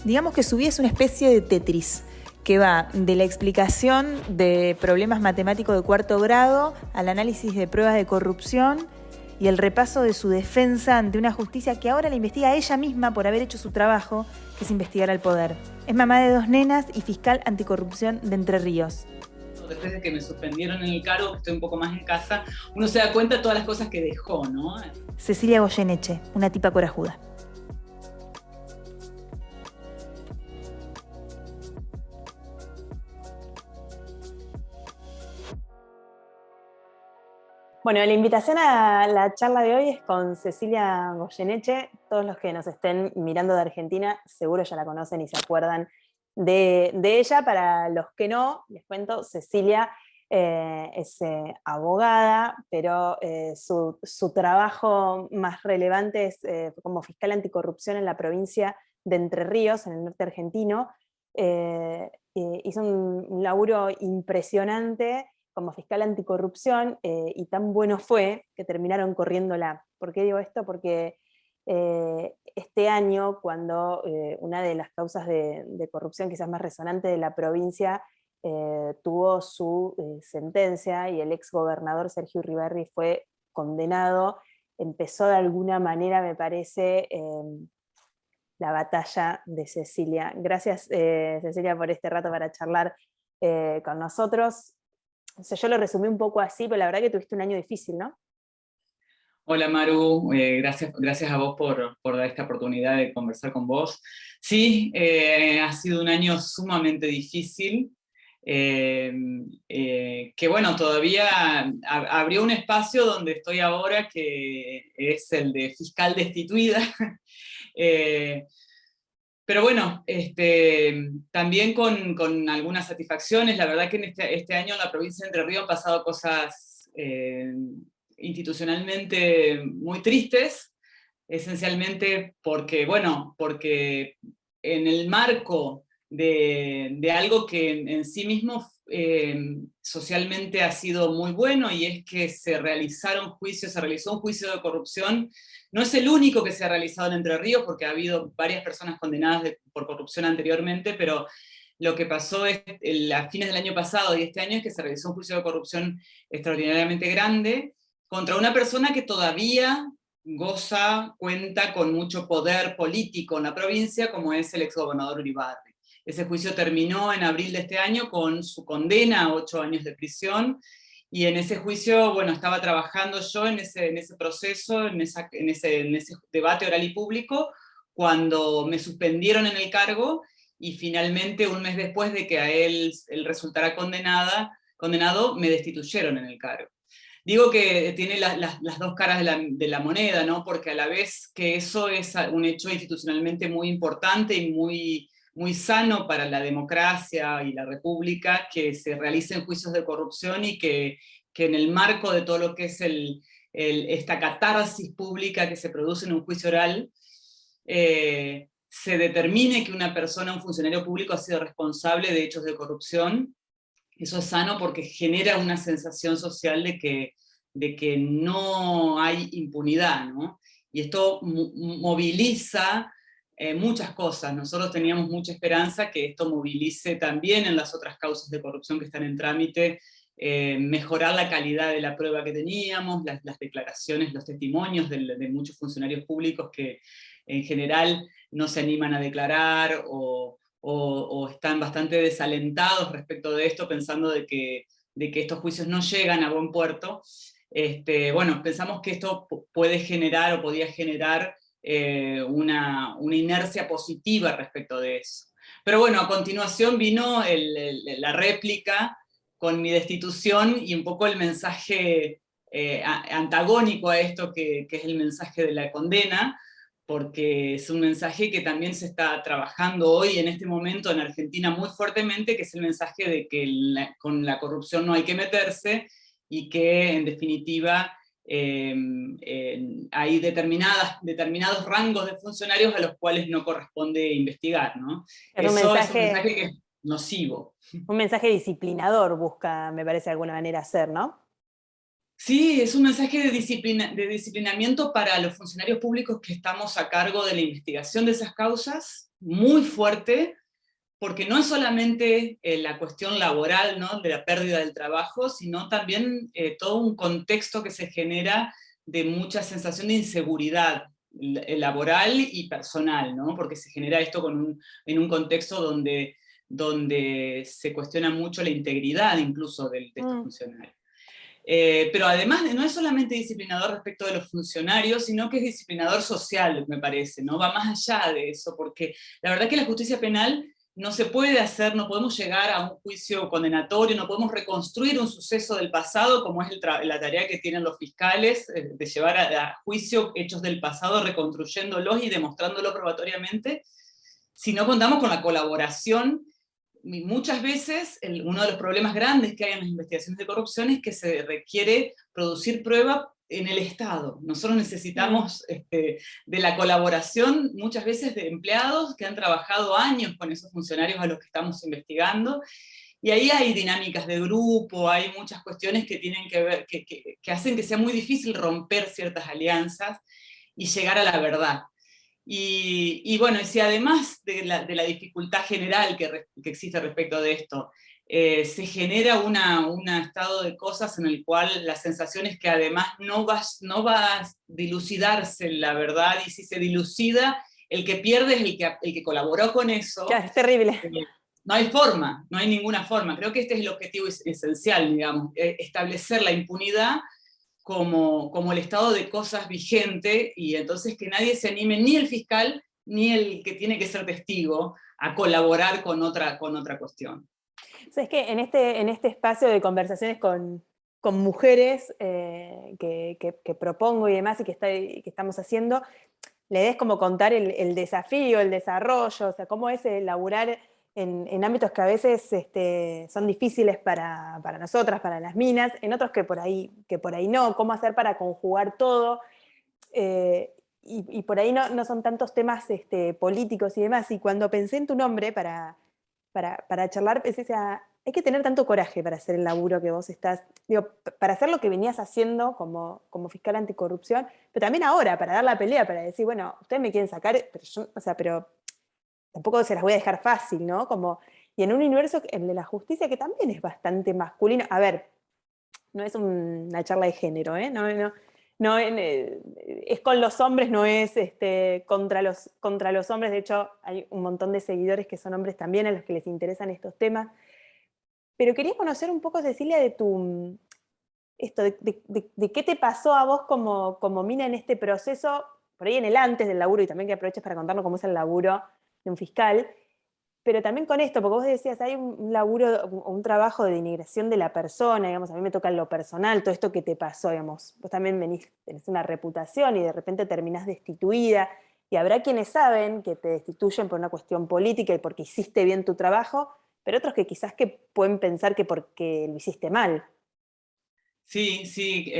Digamos que su vida es una especie de Tetris, que va de la explicación de problemas matemáticos de cuarto grado al análisis de pruebas de corrupción y el repaso de su defensa ante una justicia que ahora la investiga a ella misma por haber hecho su trabajo, que es investigar al poder. Es mamá de 2 nenas y fiscal anticorrupción de Entre Ríos. Después de que me suspendieron en el cargo, que estoy un poco más en casa, uno se da cuenta de todas las cosas que dejó, ¿no? Cecilia Goyeneche, una tipa corajuda. Bueno, la invitación a la charla de hoy es con Cecilia Goyeneche. Todos los que nos estén mirando de Argentina seguro ya la conocen y se acuerdan de ella. Para los que no, les cuento, Cecilia es abogada, pero su trabajo más relevante es como fiscal anticorrupción en la provincia de Entre Ríos, en el norte argentino. Hizo un laburo impresionante como fiscal anticorrupción, y tan bueno fue que terminaron corriéndola. ¿Por qué digo esto? Porque este año, cuando una de las causas de corrupción quizás más resonante de la provincia tuvo su sentencia y el ex gobernador Sergio Uribarri fue condenado, empezó de alguna manera, me parece, la batalla de Cecilia. Gracias, Cecilia, por este rato para charlar con nosotros. O sea, yo lo resumí un poco así, pero la verdad que tuviste un año difícil, ¿no? Hola Maru, gracias a vos por dar esta oportunidad de conversar con vos. Sí, ha sido un año sumamente difícil, que bueno, todavía abrió un espacio donde estoy ahora, que es el de fiscal destituida. Eh, pero bueno, también con algunas satisfacciones. La verdad que en este año en la provincia de Entre Ríos han pasado cosas institucionalmente muy tristes, esencialmente porque en el marco de algo que en sí mismo socialmente ha sido muy bueno, y es que se realizó un juicio de corrupción. No es el único que se ha realizado en Entre Ríos, porque ha habido varias personas condenadas por corrupción anteriormente, pero lo que pasó a fines del año pasado y este año es que se realizó un juicio de corrupción extraordinariamente grande contra una persona que todavía cuenta con mucho poder político en la provincia, como es el exgobernador Uribarri. Ese juicio terminó en abril de este año con su condena a 8 años de prisión, y en ese juicio, bueno, estaba trabajando yo en ese proceso, en ese debate oral y público, cuando me suspendieron en el cargo, y finalmente, un mes después de que a él resultara condenado, me destituyeron en el cargo. Digo que tiene las dos caras de la moneda, ¿no? Porque a la vez que eso es un hecho institucionalmente muy importante y muy sano para la democracia y la república, que se realicen juicios de corrupción, y que en el marco de todo lo que es esta catarsis pública que se produce en un juicio oral, se determine que una persona, un funcionario público, ha sido responsable de hechos de corrupción. Eso es sano porque genera una sensación social de que no hay impunidad, ¿no? Y esto moviliza muchas cosas. Nosotros teníamos mucha esperanza que esto movilice también en las otras causas de corrupción que están en trámite, mejorar la calidad de la prueba que teníamos, las declaraciones, los testimonios de muchos funcionarios públicos que en general no se animan a declarar, o están bastante desalentados respecto de esto, pensando de que estos juicios no llegan a buen puerto. Bueno, pensamos que esto puede generar, o podía generar, una inercia positiva respecto de eso. Pero bueno, a continuación vino la réplica con mi destitución, y un poco el mensaje antagónico a esto, que es el mensaje de la condena, porque es un mensaje que también se está trabajando hoy, en este momento, en Argentina muy fuertemente, que es el mensaje de que con la corrupción no hay que meterse, y que en definitiva hay determinados rangos de funcionarios a los cuales no corresponde investigar, ¿no? Es Eso es un mensaje que es nocivo. un mensaje disciplinador busca, me parece, de alguna manera hacer, ¿no? Sí, es un mensaje de disciplinamiento para los funcionarios públicos que estamos a cargo de la investigación de esas causas, muy fuerte, porque no es solamente la cuestión laboral, ¿no?, de la pérdida del trabajo, sino también todo un contexto que se genera de mucha sensación de inseguridad laboral y personal, ¿no?, porque se genera esto en un contexto donde se cuestiona mucho la integridad incluso de estos funcionarios. Pero además no es solamente disciplinador respecto de los funcionarios, sino que es disciplinador social, me parece, ¿no? Va más allá de eso, porque la verdad que la justicia penal no se puede hacer, no podemos llegar a un juicio condenatorio, no podemos reconstruir un suceso del pasado, como es la tarea que tienen los fiscales, de llevar a juicio hechos del pasado, reconstruyéndolos y demostrándolo probatoriamente, si no contamos con la colaboración. Muchas veces uno de los problemas grandes que hay en las investigaciones de corrupción es que se requiere producir prueba en el Estado. Nosotros necesitamos de la colaboración muchas veces de empleados que han trabajado años con esos funcionarios a los que estamos investigando, y ahí hay dinámicas de grupo, hay muchas cuestiones que tienen que ver, que hacen que sea muy difícil romper ciertas alianzas y llegar a la verdad. Y bueno, y si además de la dificultad general que existe respecto de esto, se genera un estado de cosas en el cual la sensación es que además no va a dilucidarse la verdad, y si se dilucida, el que pierde es el que colaboró con eso. Claro, es terrible. No hay forma, no hay ninguna forma. Creo que este es el objetivo esencial, digamos, establecer la impunidad como el estado de cosas vigente, y entonces que nadie se anime, ni el fiscal, ni el que tiene que ser testigo, a colaborar con otra cuestión. O sea, es que en este espacio de conversaciones con mujeres que propongo y demás, y que estamos haciendo, la idea es como contar el desafío, el desarrollo, o sea, cómo es laburar en ámbitos que a veces son difíciles para nosotras, para las minas, en otros que por ahí no, cómo hacer para conjugar todo, y por ahí no son tantos temas políticos y demás. Y cuando pensé en tu nombre para charlar, pensé, o sea, hay que tener tanto coraje para hacer el laburo que vos estás, digo, para hacer lo que venías haciendo como fiscal anticorrupción, pero también ahora, para dar la pelea, para decir, bueno, ustedes me quieren sacar, pero yo, o sea, pero tampoco se las voy a dejar fácil, ¿no? Como, y en un universo, el de la justicia, que también es bastante masculino. A ver, no es una charla de género, ¿eh? No, es con los hombres, no es contra los hombres. De hecho, hay un montón de seguidores que son hombres también, a los que les interesan estos temas. Pero quería conocer un poco, Cecilia, de de qué te pasó a vos como mina en este proceso, por ahí en el antes del laburo, y también que aproveches para contarnos cómo es el laburo de un fiscal, pero también con esto, porque vos decías, hay un laburo, un trabajo de denigración de la persona, digamos, a mí me toca en lo personal, todo esto que te pasó, digamos, vos también tenés una reputación y de repente terminás destituida, y habrá quienes saben que te destituyen por una cuestión política y porque hiciste bien tu trabajo, pero otros que quizás que pueden pensar que porque lo hiciste mal. Sí, sí,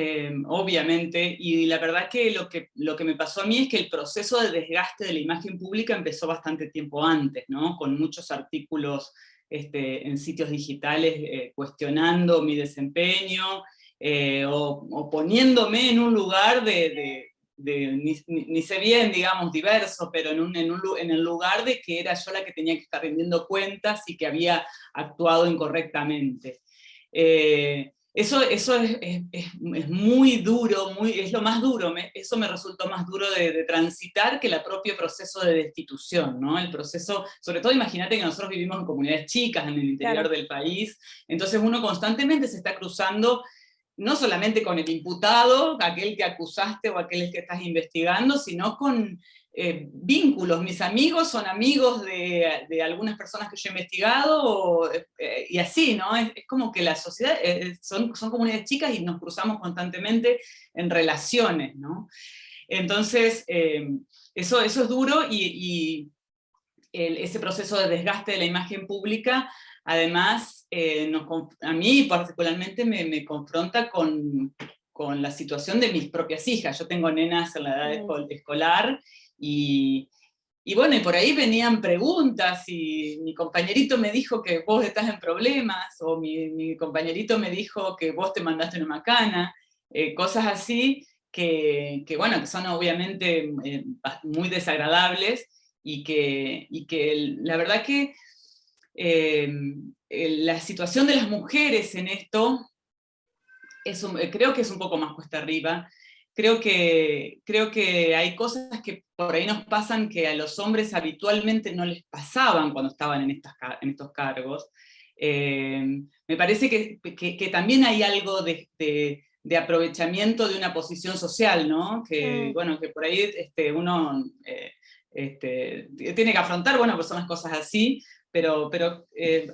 obviamente, y la verdad que lo que me pasó a mí es que el proceso de desgaste de la imagen pública empezó bastante tiempo antes, ¿no? Con muchos artículos en sitios digitales cuestionando mi desempeño, o poniéndome en un lugar ni sé bien, digamos, diverso, pero en el lugar de que era yo la que tenía que estar rindiendo cuentas y que había actuado incorrectamente. Eso es muy duro, es lo más duro, eso me resultó más duro de transitar que el propio proceso de destitución, ¿no? El proceso, sobre todo imagínate que nosotros vivimos en comunidades chicas en el interior del país, entonces uno constantemente se está cruzando no solamente con el imputado, aquel que acusaste o aquel que estás investigando, sino con vínculos. Mis amigos son amigos de algunas personas que yo he investigado, y así, ¿no? Es como que la sociedad, son comunidades chicas y nos cruzamos constantemente en relaciones, ¿no? Entonces, eso es duro, y ese proceso de desgaste de la imagen pública, además, a mí particularmente me confronta con la situación de mis propias hijas. Yo tengo nenas en la edad escolar, y bueno, y por ahí venían preguntas, y mi compañerito me dijo que vos estás en problemas, o mi compañerito me dijo que vos te mandaste una macana, cosas así bueno, que son obviamente muy desagradables y que la verdad que la situación de las mujeres en esto creo que es un poco más cuesta arriba. Creo que hay cosas que por ahí nos pasan que a los hombres habitualmente no les pasaban cuando estaban en estos cargos. Me parece que también hay algo de aprovechamiento de una posición social, ¿no? Que, Mm. bueno, que por ahí uno tiene que afrontar, bueno, pues son las cosas así, pero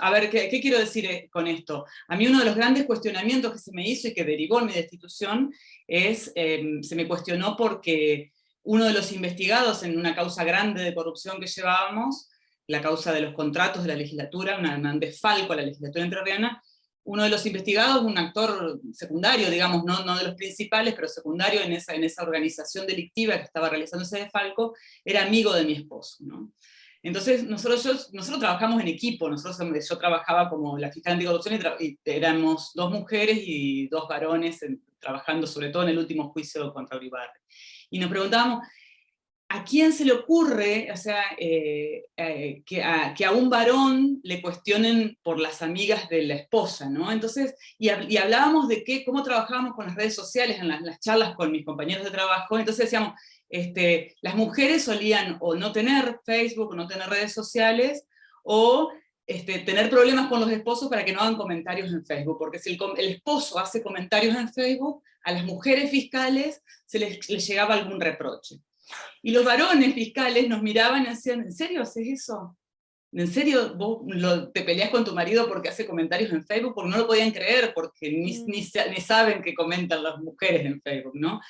a ver, ¿qué quiero decir con esto? A mí uno de los grandes cuestionamientos que se me hizo y que derivó en mi destitución se me cuestionó porque uno de los investigados en una causa grande de corrupción que llevábamos, la causa de los contratos de la legislatura, un desfalco a la legislatura entrerriana, uno de los investigados, un actor secundario, digamos, no de los principales, pero secundario en esa organización delictiva que estaba realizando ese desfalco, era amigo de mi esposo, ¿no? Entonces, nosotros trabajamos en equipo, yo trabajaba como la fiscal anticorrupción y éramos 2 mujeres y 2 varones trabajando sobre todo en el último juicio contra Uribarri. Y nos preguntábamos, ¿a quién se le ocurre, o sea, que a un varón le cuestionen por las amigas de la esposa, ¿no? Entonces, y hablábamos de cómo trabajábamos con las redes sociales en las charlas con mis compañeros de trabajo, entonces decíamos, las mujeres solían o no tener Facebook, o no tener redes sociales, o tener problemas con los esposos para que no hagan comentarios en Facebook, porque si el esposo hace comentarios en Facebook, a las mujeres fiscales les llegaba algún reproche. Y los varones fiscales nos miraban y decían, ¿en serio haces eso? ¿En serio vos te peleás con tu marido porque hace comentarios en Facebook? Porque no lo podían creer, porque ni saben que comentan las mujeres en Facebook, ¿no?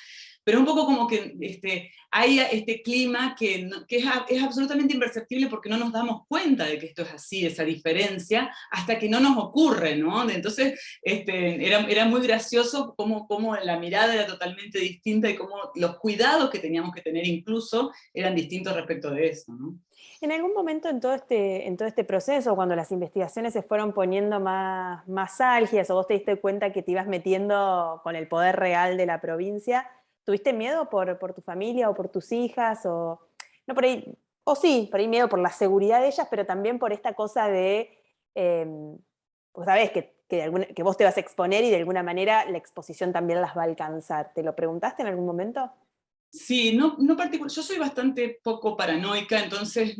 Pero un poco como que hay este clima que es absolutamente imperceptible porque no nos damos cuenta de que esto es así, esa diferencia, hasta que no nos ocurre, ¿no? Entonces era muy gracioso cómo la mirada era totalmente distinta y cómo los cuidados que teníamos que tener incluso eran distintos respecto de eso, ¿no? En algún momento en todo este proceso, cuando las investigaciones se fueron poniendo más álgidas o vos te diste cuenta que te ibas metiendo con el poder real de la provincia, ¿tuviste miedo por tu familia o por tus hijas? O, no por ahí, o sí, por ahí miedo por la seguridad de ellas, pero también por esta cosa de, pues sabés que vos te vas a exponer y de alguna manera la exposición también las va a alcanzar. ¿Te lo preguntaste en algún momento? Sí, no particular. Yo soy bastante poco paranoica, entonces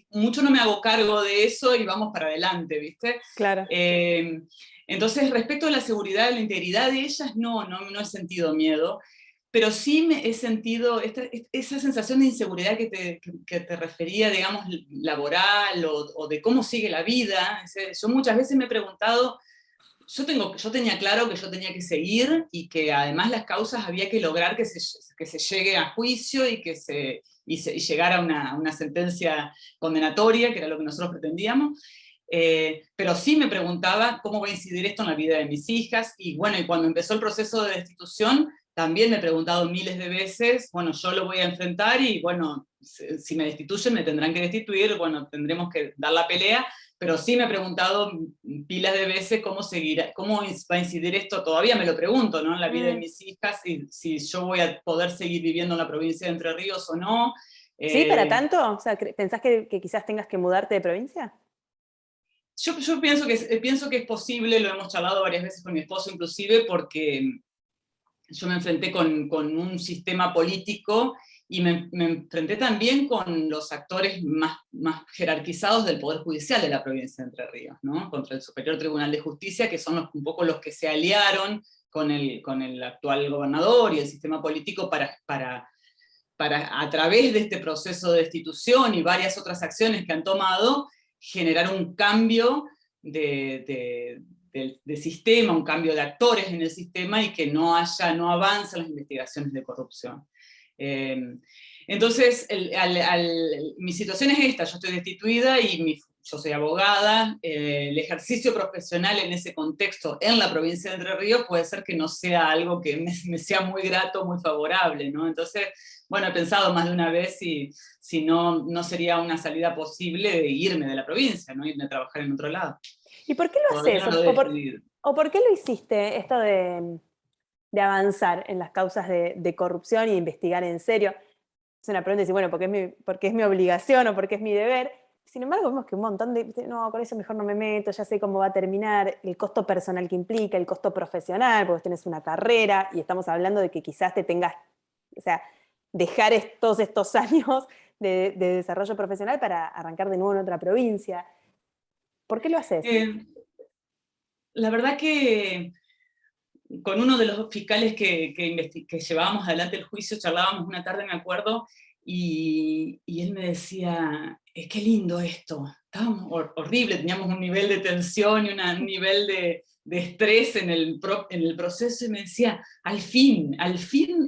mucho no me hago cargo de eso y vamos para adelante, ¿viste? Claro. Eh, entonces, respecto a la seguridad, la integridad de ellas, no he sentido miedo, pero sí he sentido esa sensación de inseguridad que te refería, digamos, laboral o de cómo sigue la vida. Yo muchas veces me he preguntado, yo tenía claro que yo tenía que seguir y que además las causas había que lograr que se llegue a juicio y llegar a una sentencia condenatoria, que era lo que nosotros pretendíamos. Pero sí me preguntaba cómo va a incidir esto en la vida de mis hijas, y bueno, y cuando empezó el proceso de destitución, también me he preguntado miles de veces, bueno, yo lo voy a enfrentar y bueno, si me destituyen me tendrán que destituir, bueno, tendremos que dar la pelea, pero sí me he preguntado pilas de veces cómo va a incidir esto, todavía me lo pregunto, ¿no? En la vida de mis hijas, si yo voy a poder seguir viviendo en la provincia de Entre Ríos o no. ¿Sí, para tanto? O sea, ¿pensás que quizás tengas que mudarte de provincia? Yo pienso que es posible, lo hemos charlado varias veces con mi esposo inclusive, porque yo me enfrenté con un sistema político y me enfrenté también con los actores más jerarquizados del Poder Judicial de la provincia de Entre Ríos, ¿no? Contra el Superior Tribunal de Justicia, que son un poco los que se aliaron con el actual gobernador y el sistema político para a través de este proceso de destitución y varias otras acciones que han tomado, generar un cambio de sistema, un cambio de actores en el sistema y que no avancen las investigaciones de corrupción. Entonces, mi situación es esta, yo estoy destituida y yo soy abogada, el ejercicio profesional en ese contexto en la provincia de Entre Ríos puede ser que no sea algo que me sea muy grato, muy favorable, ¿no? Entonces, bueno, he pensado más de una vez si no sería una salida posible de irme de la provincia, ¿no? Irme a trabajar en otro lado. ¿Y por qué lo Todavía haces? no lo he decidido. ¿O por qué lo hiciste? Esto de de avanzar en las causas de corrupción y de investigar en serio? Es una pregunta de decir, bueno, porque es mi obligación o porque es mi deber. Sin embargo, vemos que un montón no, con eso mejor no me meto, ya sé cómo va a terminar, el costo personal que implica, el costo profesional, porque tenés una carrera y estamos hablando de que quizás te tengas, o sea, dejar todos estos años de desarrollo profesional para arrancar de nuevo en otra provincia. ¿Por qué lo haces? Eh, la verdad que con uno de los fiscales que llevábamos adelante el juicio, charlábamos una tarde, me acuerdo, y él me decía, qué lindo esto, estábamos horrible, teníamos un nivel de tensión y un nivel de estrés en el proceso, y me decía, al fin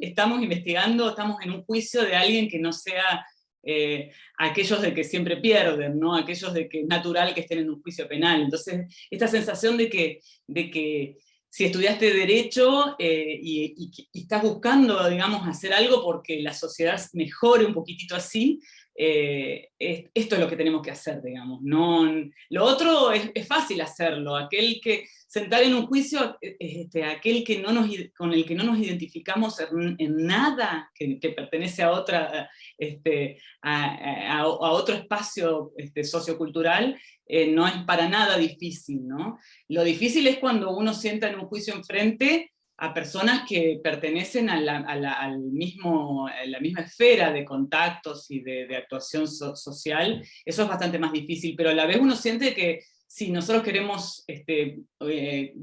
estamos investigando, estamos en un juicio de alguien que no sea aquellos de que siempre pierden, ¿no? Aquellos de que es natural que estén en un juicio penal. Entonces, esta sensación de que si estudiaste Derecho y estás buscando, digamos, hacer algo porque la sociedad mejore un poquitito así, esto es lo que tenemos que hacer, digamos. No, lo otro es fácil hacerlo, aquel que sentar en un juicio, aquel que con el que no nos identificamos en nada que pertenece a otra, a otro espacio sociocultural, no es para nada difícil, ¿no? Lo difícil es cuando uno sienta en un juicio enfrente a personas que pertenecen a la misma esfera de contactos y de actuación social. Eso es bastante más difícil, pero a la vez uno siente que si nosotros queremos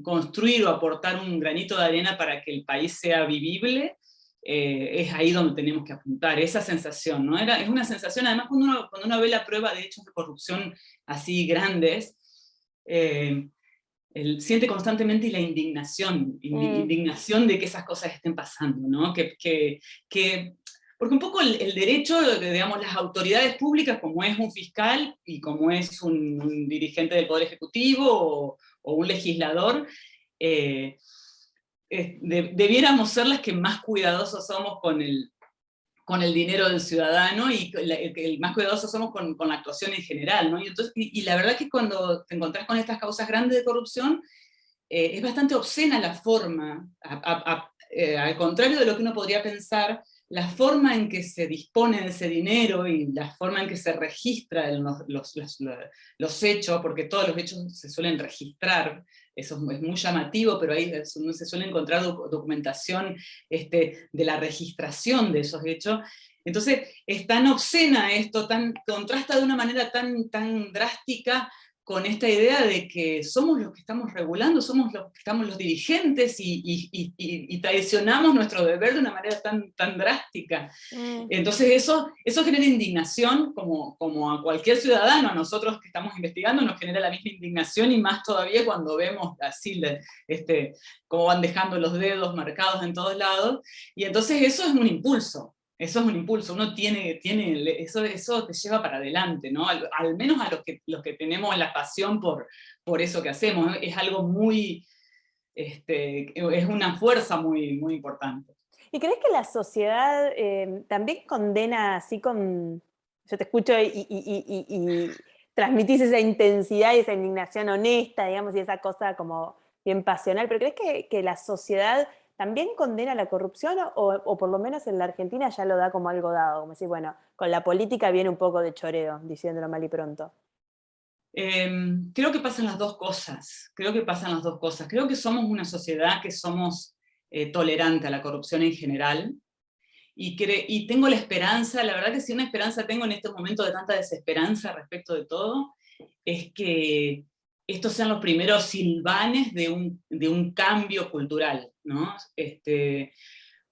construir o aportar un granito de arena para que el país sea vivible, es ahí donde tenemos que apuntar, esa sensación, ¿no? Es una sensación, además cuando uno ve la prueba de hechos de corrupción así grandes, siente constantemente la indignación, indignación de que esas cosas estén pasando, ¿no? Porque un poco el derecho, digamos, las autoridades públicas, como es un fiscal y como es un dirigente del Poder Ejecutivo o un legislador, debiéramos ser las que más cuidadosos somos con el dinero del ciudadano y el más cuidadosos somos con la actuación en general, ¿no? Y la verdad que cuando te encontrás con estas causas grandes de corrupción, es bastante obscena la forma, al contrario de lo que uno podría pensar, la forma en que se dispone de ese dinero y la forma en que se registran los hechos, porque todos los hechos se suelen registrar, eso es muy llamativo, pero ahí no se suele encontrar documentación de la registración de esos hechos. Entonces es tan obscena esto, contrasta de una manera tan drástica con esta idea de que somos los que estamos regulando, somos los que estamos los dirigentes y traicionamos nuestro deber de una manera tan drástica. Entonces eso genera indignación, como a cualquier ciudadano, a nosotros que estamos investigando nos genera la misma indignación, y más todavía cuando vemos así cómo van dejando los dedos marcados en todos lados, y entonces eso es un impulso. Eso es un impulso, uno eso te lleva para adelante, ¿no? Al menos a los que tenemos la pasión por eso que hacemos, ¿no? Es algo muy, es una fuerza muy importante. ¿Y crees que la sociedad también condena así con... Yo te escucho y transmitís esa intensidad y esa indignación honesta, digamos, y esa cosa como bien pasional, pero ¿crees que la sociedad también condena la corrupción o por lo menos en la Argentina ya lo da como algo dado? Como decir, bueno, con la política viene un poco de choreo, diciéndolo mal y pronto. Creo que pasan las dos cosas, creo que somos una sociedad que somos tolerante a la corrupción en general, y tengo la esperanza, la verdad que si una esperanza tengo en estos momentos de tanta desesperanza respecto de todo, es que estos sean los primeros silvanes de un cambio cultural, ¿no?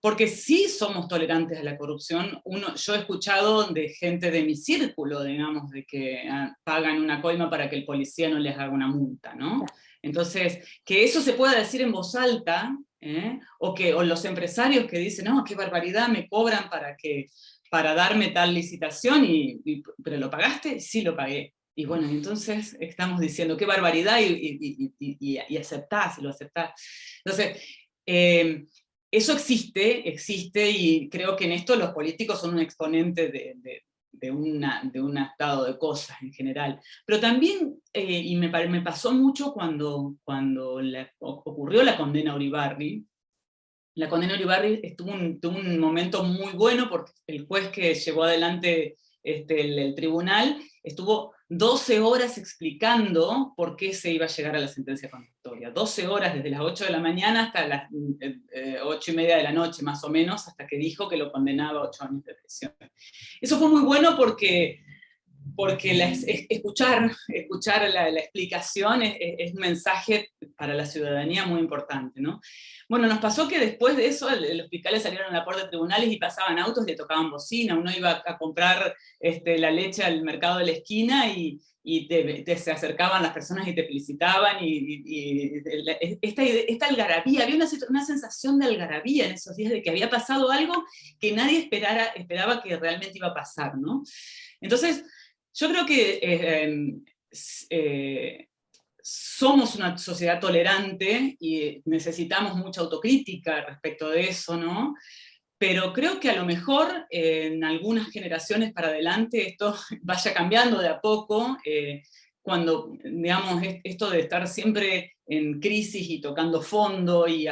Porque sí somos tolerantes a la corrupción. Yo he escuchado de gente de mi círculo, digamos, de que pagan una coima para que el policía no les haga una multa, ¿no? Entonces, que eso se pueda decir en voz alta, o los empresarios que dicen, no, qué barbaridad, me cobran para darme tal licitación, ¿pero lo pagaste? Sí, lo pagué. Y bueno, entonces estamos diciendo, qué barbaridad, y aceptás, y lo aceptás. Entonces, eso existe, y creo que en esto los políticos son un exponente de un estado de cosas en general. Pero también, y me pasó mucho cuando ocurrió la condena a Uribarri, la condena de Uribarri tuvo un momento muy bueno, porque el juez que llevó adelante el tribunal estuvo 12 horas explicando por qué se iba a llegar a la sentencia condenatoria. 12 horas, desde las 8 de la mañana hasta las 8:30 de la noche, más o menos, hasta que dijo que lo condenaba a 8 años de prisión. Eso fue muy bueno porque escuchar la explicación es un mensaje para la ciudadanía muy importante, ¿no? Bueno, nos pasó que después de eso los fiscales salieron a la puerta de tribunales y pasaban autos, le tocaban bocina, uno iba a comprar la leche al mercado de la esquina y se acercaban las personas y te felicitaban, esta algarabía, había una sensación de algarabía en esos días, de que había pasado algo que nadie esperaba que realmente iba a pasar, ¿no? Entonces, yo creo que somos una sociedad tolerante y necesitamos mucha autocrítica respecto de eso, ¿no? Pero creo que a lo mejor en algunas generaciones para adelante esto vaya cambiando de a poco, cuando, digamos, esto de estar siempre en crisis y tocando fondo y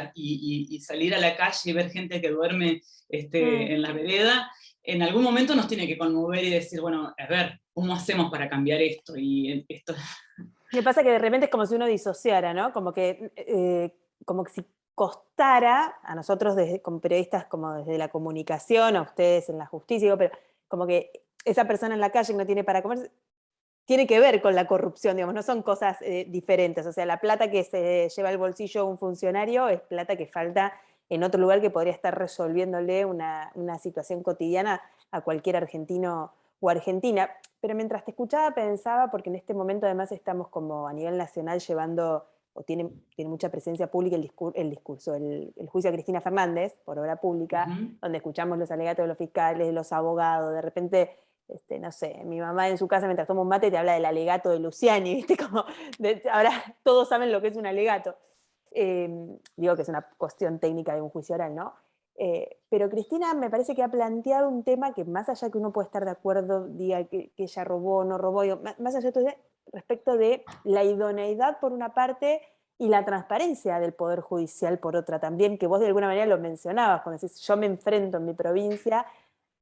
salir a la calle y ver gente que duerme en la vereda, en algún momento nos tiene que conmover y decir, bueno, a ver, ¿cómo hacemos para cambiar esto? Y esto... Me pasa que de repente es como si uno disociara, ¿no? Como que si costara a nosotros como periodistas, como desde la comunicación, a ustedes en la justicia, digo, pero como que esa persona en la calle que no tiene para comer, tiene que ver con la corrupción, digamos, no son cosas diferentes. O sea, la plata que se lleva al bolsillo un funcionario es plata que falta en otro lugar que podría estar resolviéndole una situación cotidiana a cualquier argentino o argentina. Pero mientras te escuchaba pensaba, porque en este momento además estamos como a nivel nacional llevando, o tiene mucha presencia pública el juicio a Cristina Fernández por obra pública, donde escuchamos los alegatos de los fiscales, de los abogados, de repente... no sé, mi mamá en su casa mientras toma un mate te habla del alegato de Luciani, ¿viste? Como ahora todos saben lo que es un alegato. Digo que es una cuestión técnica de un juicio oral, ¿no? Pero Cristina me parece que ha planteado un tema que más allá que uno puede estar de acuerdo, diga que ella robó o no robó, digo, más allá de todo, respecto de la idoneidad por una parte y la transparencia del Poder Judicial por otra también, que vos de alguna manera lo mencionabas, cuando decís, yo me enfrento en mi provincia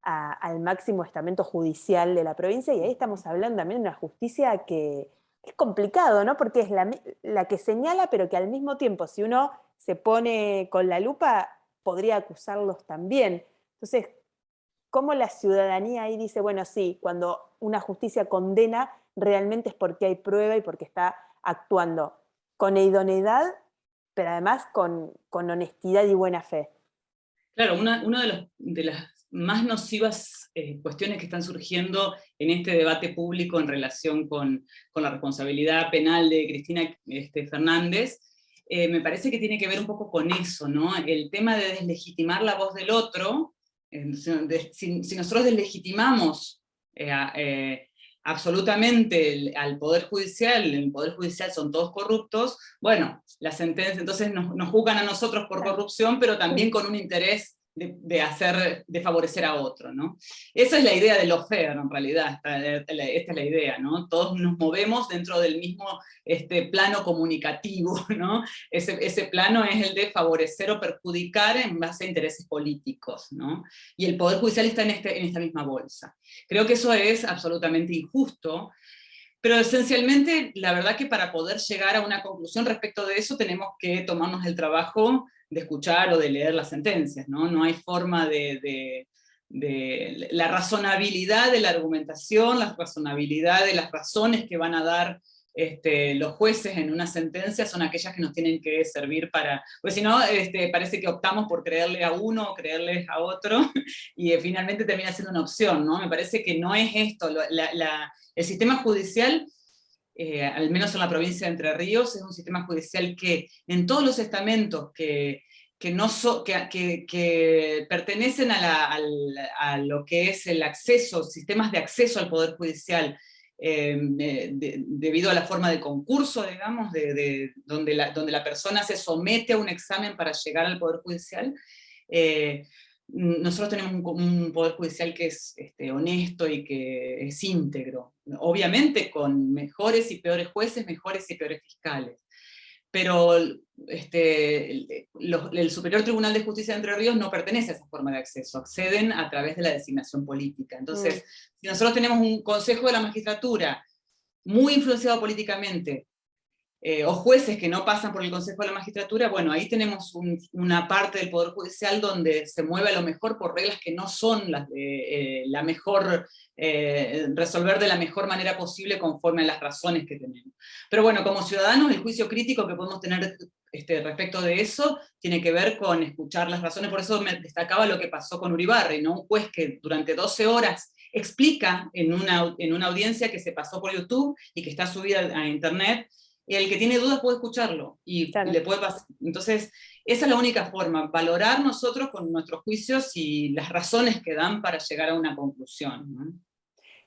al máximo estamento judicial de la provincia, y ahí estamos hablando también de una justicia que es complicado, ¿no? Porque es la que señala, pero que al mismo tiempo, si uno se pone con la lupa, podría acusarlos también. Entonces, ¿cómo la ciudadanía ahí dice, bueno, sí, cuando una justicia condena, realmente es porque hay prueba y porque está actuando con idoneidad, pero además con honestidad y buena fe? Claro, una de las más nocivas cuestiones que están surgiendo en este debate público en relación con la responsabilidad penal de Cristina Fernández, me parece que tiene que ver un poco con eso, ¿no? El tema de deslegitimar la voz del otro. Si nosotros deslegitimamos absolutamente al Poder Judicial, el Poder Judicial son todos corruptos, bueno, la sentencia, entonces nos juzgan a nosotros por corrupción, pero también con un interés de favorecer a otro, ¿no? Esa es la idea de lawfare, en realidad, esta es la idea, ¿no? Todos nos movemos dentro del mismo plano comunicativo, ¿no? Ese plano es el de favorecer o perjudicar en base a intereses políticos, ¿no? Y el Poder Judicial está en esta misma bolsa. Creo que eso es absolutamente injusto, pero esencialmente, la verdad que para poder llegar a una conclusión respecto de eso, tenemos que tomarnos el trabajo de escuchar o de leer las sentencias, ¿no? No hay forma de la razonabilidad de la argumentación, la razonabilidad de las razones que van a dar los jueces en una sentencia son aquellas que nos tienen que servir para, porque si no, parece que optamos por creerle a uno o creerles a otro, y finalmente termina siendo una opción, ¿no? Me parece que no es esto, el sistema judicial, al menos en la provincia de Entre Ríos, es un sistema judicial que en todos los estamentos que pertenecen a lo que es el acceso, sistemas de acceso al Poder Judicial, debido a la forma de concurso, digamos, donde la persona se somete a un examen para llegar al Poder Judicial, nosotros tenemos un Poder Judicial que es honesto y que es íntegro, obviamente con mejores y peores jueces, mejores y peores fiscales. pero el Superior Tribunal de Justicia de Entre Ríos no pertenece a esa forma de acceso, acceden a través de la designación política. Entonces, si nosotros tenemos un Consejo de la Magistratura muy influenciado políticamente, o jueces que no pasan por el Consejo de la Magistratura, bueno, ahí tenemos una parte del Poder Judicial donde se mueve a lo mejor por reglas que no son las de la mejor, resolver de la mejor manera posible conforme a las razones que tenemos. Pero bueno, como ciudadanos, el juicio crítico que podemos tener respecto de eso tiene que ver con escuchar las razones, por eso me destacaba lo que pasó con Uribarri, ¿no? Un juez que durante 12 horas explica en una audiencia que se pasó por YouTube y que está subida a internet, y el que tiene dudas puede escucharlo y Claro. le puede pasar. Entonces, esa es la única forma, valorar nosotros con nuestros juicios y las razones que dan para llegar a una conclusión, ¿no?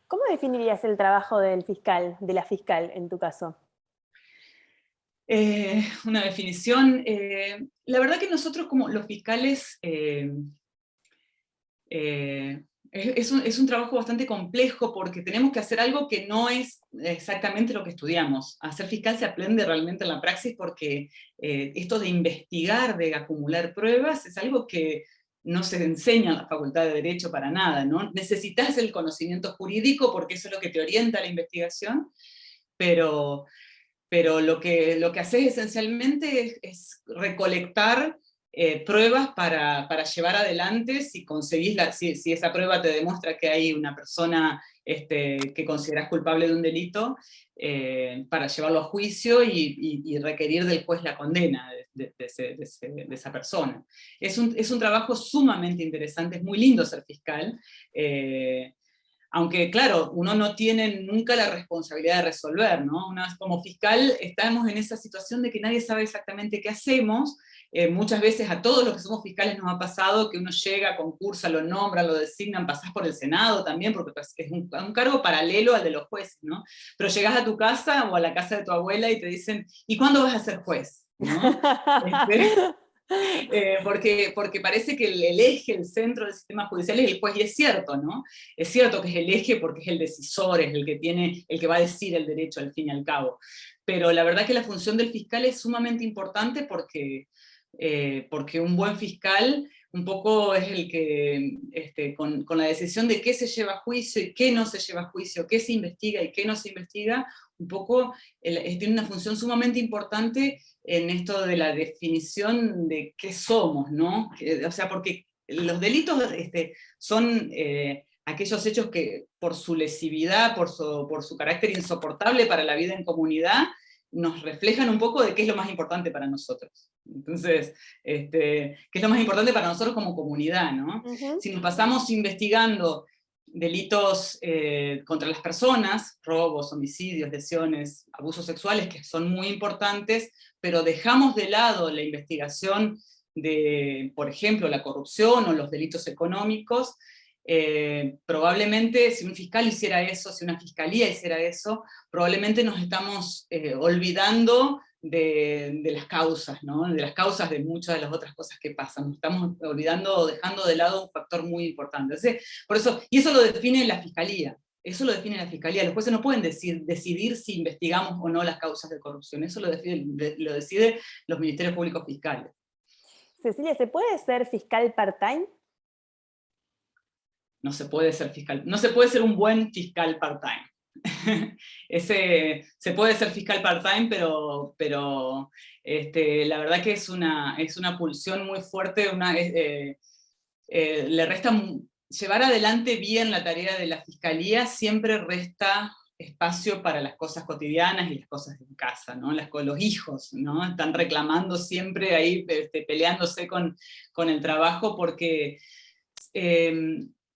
¿Cómo definirías el trabajo del fiscal, de la fiscal en tu caso? Una definición. La verdad que nosotros como los fiscales es un trabajo bastante complejo porque tenemos que hacer algo que no es exactamente lo que estudiamos. A ser fiscal se aprende realmente en la praxis porque esto de investigar, de acumular pruebas, es algo que no se enseña en la Facultad de Derecho para nada, ¿no? Necesitas el conocimiento jurídico porque eso es lo que te orienta a la investigación, pero lo que haces esencialmente es recolectar pruebas para llevar adelante, si conseguís, si esa prueba te demuestra que hay una persona que considerás culpable de un delito, para llevarlo a juicio y requerir del juez la condena de esa persona. Es un trabajo sumamente interesante, es muy lindo ser fiscal, aunque claro, uno no tiene nunca la responsabilidad de resolver, ¿no? Como fiscal estamos en esa situación de que nadie sabe exactamente qué hacemos. Muchas veces a todos los que somos fiscales nos ha pasado que uno llega, concursa, lo nombran, lo designan, pasás por el Senado también, porque es un cargo paralelo al de los jueces, ¿no? Pero llegás a tu casa o a la casa de tu abuela y te dicen, ¿y cuándo vas a ser juez? ¿No? Porque parece que el eje, el centro del sistema judicial es el juez, y es cierto, ¿no? Es cierto que es el eje porque es el decisor, es el que va a decir el derecho al fin y al cabo. Pero la verdad que la función del fiscal es sumamente importante porque un buen fiscal un poco es el que, con la decisión de qué se lleva a juicio y qué no se lleva a juicio, qué se investiga y qué no se investiga, un poco tiene una función sumamente importante en esto de la definición de qué somos, ¿no? O sea, porque los delitos son aquellos hechos que por su lesividad, por su carácter insoportable para la vida en comunidad, nos reflejan un poco de qué es lo más importante para nosotros. Entonces, qué es lo más importante para nosotros como comunidad, ¿no? Si nos pasamos investigando delitos contra las personas, robos, homicidios, lesiones, abusos sexuales, que son muy importantes, pero dejamos de lado la investigación de, por ejemplo, la corrupción o los delitos económicos, probablemente si un fiscal hiciera eso, si una fiscalía hiciera eso, probablemente nos estamos olvidando de las causas, ¿no? De las causas de muchas de las otras cosas que pasan. Nos estamos olvidando o dejando de lado un factor muy importante. Por eso, y eso lo define la fiscalía. Eso lo define la fiscalía. Los jueces no pueden decidir si investigamos o no las causas de corrupción. Eso lo decide los ministerios públicos fiscales. Cecilia, ¿se puede ser fiscal part-time? No se puede ser fiscal, no se puede ser un buen fiscal part-time. Se puede ser fiscal part-time, pero la verdad que es una pulsión muy fuerte, le resta, llevar adelante bien la tarea de la fiscalía siempre resta espacio para las cosas cotidianas y las cosas de casa, ¿no? Los hijos, ¿no? Están reclamando siempre ahí, peleándose con el trabajo porque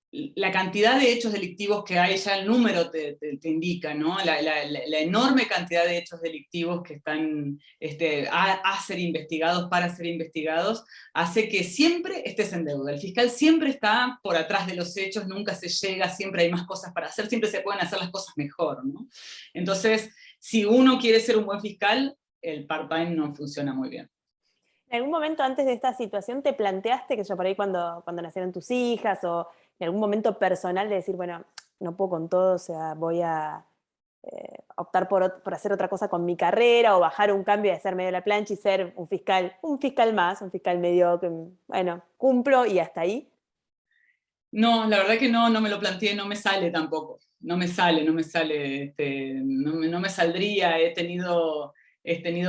la cantidad de hechos delictivos que hay, ya el número te indica, ¿no? La enorme cantidad de hechos delictivos que están a ser investigados, para ser investigados, hace que siempre estés en deuda. El fiscal siempre está por atrás de los hechos, nunca se llega, siempre hay más cosas para hacer, siempre se pueden hacer las cosas mejor, ¿no? Entonces, si uno quiere ser un buen fiscal, el part-time no funciona muy bien. ¿En algún momento antes de esta situación te planteaste, que yo por ahí cuando nacieron tus hijas, o en algún momento personal de decir, bueno, no puedo con todo, o sea, voy a optar por hacer otra cosa con mi carrera o bajar un cambio y hacer medio la plancha y ser un fiscal más, un fiscal medio que, bueno, cumplo y hasta ahí? No, la verdad que no, no me lo planteé, no me sale tampoco. No me sale, no me sale, no me saldría. He tenido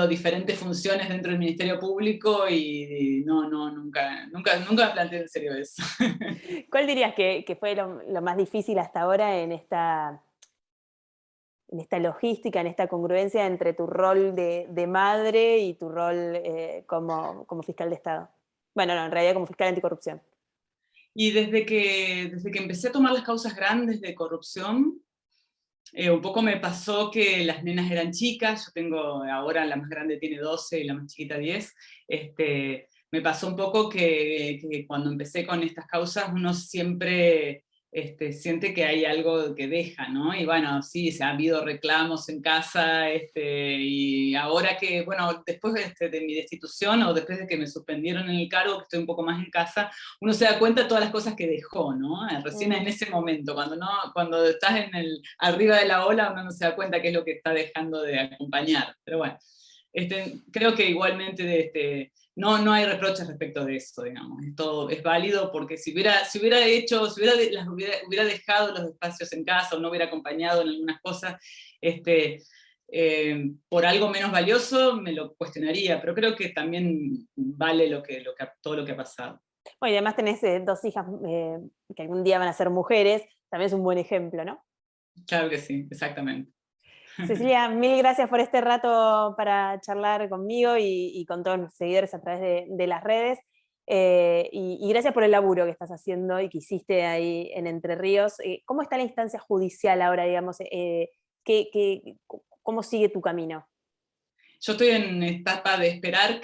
diferentes funciones dentro del Ministerio Público y no, no, nunca me planteé en serio eso. ¿Cuál dirías que fue lo más difícil hasta ahora en esta logística, en esta congruencia entre tu rol de madre y tu rol como fiscal de Estado? Bueno, no, en realidad como fiscal anticorrupción. Y desde que empecé a tomar las causas grandes de corrupción, un poco me pasó que las nenas eran chicas. Yo tengo, ahora la más grande tiene 12 y la más chiquita 10. Me pasó un poco que cuando empecé con estas causas uno siempre siente que hay algo que deja, ¿no? Y bueno, sí, se ha habido reclamos en casa, y ahora que, bueno, después de mi destitución o después de que me suspendieron en el cargo, que estoy un poco más en casa, uno se da cuenta de todas las cosas que dejó, ¿no? Recién en ese momento, cuando estás arriba de la ola, uno no se da cuenta qué es lo que está dejando de acompañar. Pero bueno, creo que igualmente no hay reproches respecto de eso, digamos. Esto es válido porque si hubiera dejado los espacios en casa o no hubiera acompañado en algunas cosas, por algo menos valioso me lo cuestionaría, pero creo que también vale todo lo que ha pasado. Bueno, y además tenés 2 hijas que algún día van a ser mujeres, también es un buen ejemplo, ¿no? Claro que sí, exactamente. Cecilia, mil gracias por este rato para charlar conmigo y con todos los seguidores a través de las redes. Y gracias por el laburo que estás haciendo y que hiciste ahí en Entre Ríos. ¿Cómo está la instancia judicial ahora, digamos? ¿Cómo sigue tu camino? Yo estoy en etapa de esperar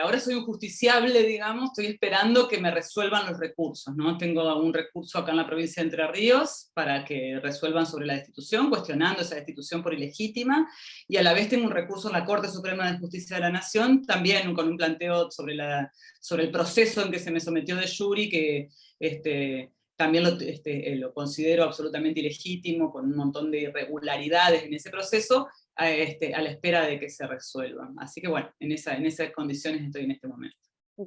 ahora soy un justiciable, digamos, estoy esperando que me resuelvan los recursos, ¿no? Tengo un recurso acá en la provincia de Entre Ríos para que resuelvan sobre la destitución, cuestionando esa destitución por ilegítima, y a la vez tengo un recurso en la Corte Suprema de Justicia de la Nación, también con un planteo sobre el proceso en que se me sometió de juri, que también lo considero absolutamente ilegítimo, con un montón de irregularidades en ese proceso, a la espera de que se resuelvan. Así que bueno, en esas condiciones estoy en este momento.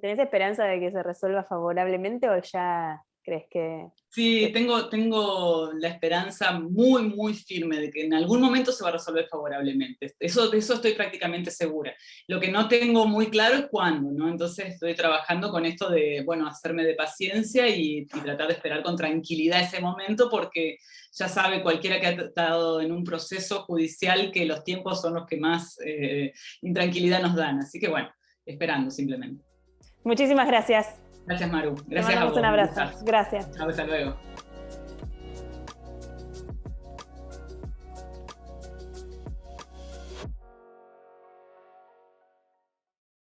¿Tenés esperanza de que se resuelva favorablemente o ya crees que...? Sí, tengo la esperanza muy, muy firme de que en algún momento se va a resolver favorablemente. De eso estoy prácticamente segura. Lo que no tengo muy claro es cuándo, ¿no? Entonces estoy trabajando con esto de, bueno, hacerme de paciencia y tratar de esperar con tranquilidad ese momento, porque ya sabe cualquiera que ha estado en un proceso judicial que los tiempos son los que más intranquilidad nos dan. Así que bueno, esperando simplemente. Muchísimas gracias. Gracias, Maru. Te Gracias a mandamos vos. un abrazo. Gracias. Chao, hasta luego.